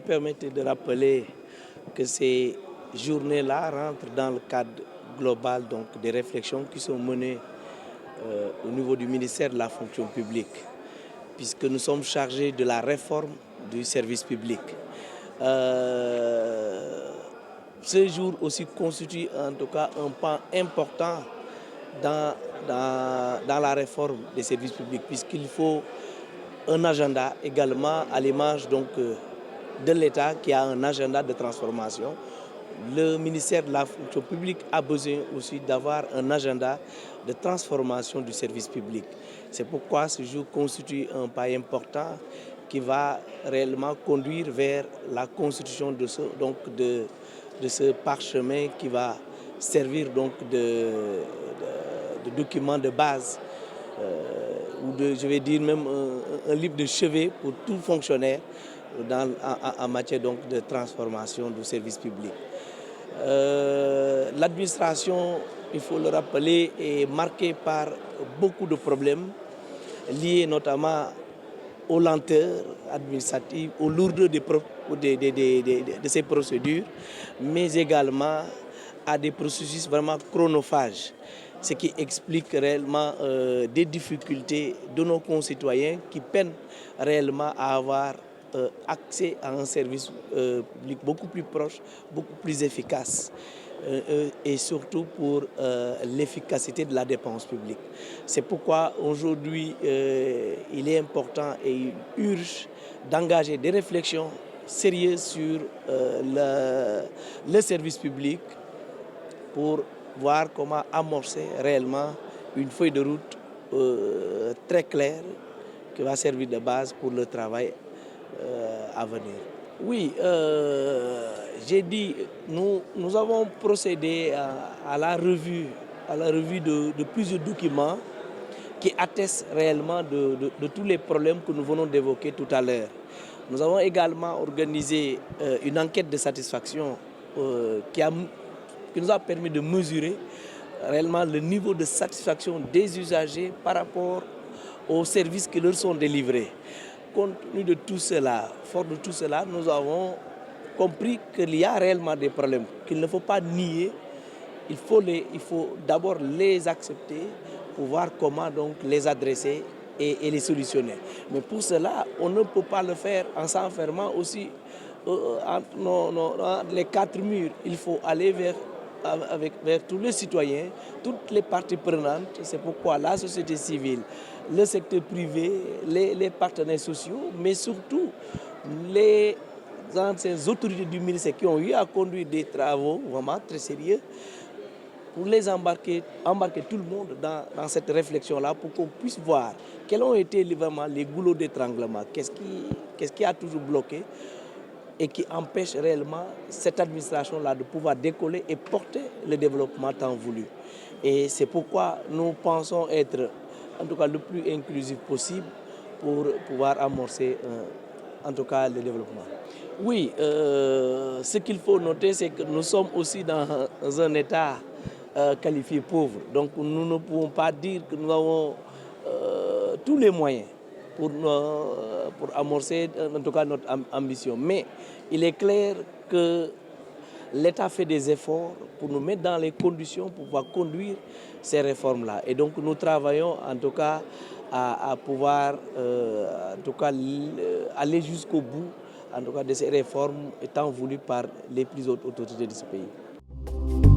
permettez de rappeler que ces journées-là rentrent dans le cadre global donc, des réflexions qui sont menées au niveau du ministère de la fonction publique, puisque nous sommes chargés de la réforme du service public. Ce jour aussi constitue en tout cas un pan important dans la réforme des services publics, puisqu'il faut un agenda également à l'image donc de l'État qui a un agenda de transformation. Le ministère de la fonction publique a besoin aussi d'avoir un agenda de transformation du service public. C'est pourquoi ce jour constitue un pas important qui va réellement conduire vers la constitution de ce parchemin qui va servir donc de document de base ou je vais dire même un livre de chevet pour tout fonctionnaire en matière donc de transformation du service public. L'administration, il faut le rappeler, est marquée par beaucoup de problèmes liés notamment aux lenteurs administratives, aux lourdeurs de ces procédures, mais également à des processus vraiment chronophages, ce qui explique réellement des difficultés de nos concitoyens qui peinent réellement à avoir accès à un service public beaucoup plus proche, beaucoup plus efficace et surtout pour l'efficacité de la dépense publique. C'est pourquoi aujourd'hui il est important et il urge d'engager des réflexions sérieuses sur le service public pour voir comment amorcer réellement une feuille de route très claire qui va servir de base pour le travail à venir. Oui, j'ai dit, nous avons procédé à la revue de plusieurs documents qui attestent réellement de tous les problèmes que nous venons d'évoquer tout à l'heure. Nous avons également organisé une enquête de satisfaction qui nous a permis de mesurer réellement le niveau de satisfaction des usagers par rapport aux services qui leur sont délivrés. Compte tenu de tout cela, fort de tout cela, nous avons compris qu'il y a réellement des problèmes, qu'il ne faut pas nier, il faut d'abord les accepter pour voir comment donc les adresser et les solutionner. Mais pour cela, on ne peut pas le faire en s'enfermant aussi entre les quatre murs. Il faut aller vers tous les citoyens, toutes les parties prenantes. C'est pourquoi la société civile, le secteur privé, les partenaires sociaux, mais surtout les anciennes autorités du ministère qui ont eu à conduire des travaux vraiment très sérieux pour les embarquer tout le monde dans cette réflexion-là pour qu'on puisse voir quels ont été vraiment les goulots d'étranglement, qu'est-ce qui a toujours bloqué et qui empêche réellement cette administration-là de pouvoir décoller et porter le développement tant voulu. Et c'est pourquoi nous pensons être en tout cas le plus inclusif possible pour pouvoir amorcer en tout cas le développement. Oui, ce qu'il faut noter, c'est que nous sommes aussi dans un état qualifié pauvre. Donc nous ne pouvons pas dire que nous avons tous les moyens pour amorcer en tout cas notre ambition. Mais il est clair que l'État fait des efforts pour nous mettre dans les conditions pour pouvoir conduire ces réformes-là. Et donc nous travaillons en tout cas à pouvoir en tout cas, aller jusqu'au bout en tout cas, de ces réformes étant voulues par les plus hautes autorités de ce pays.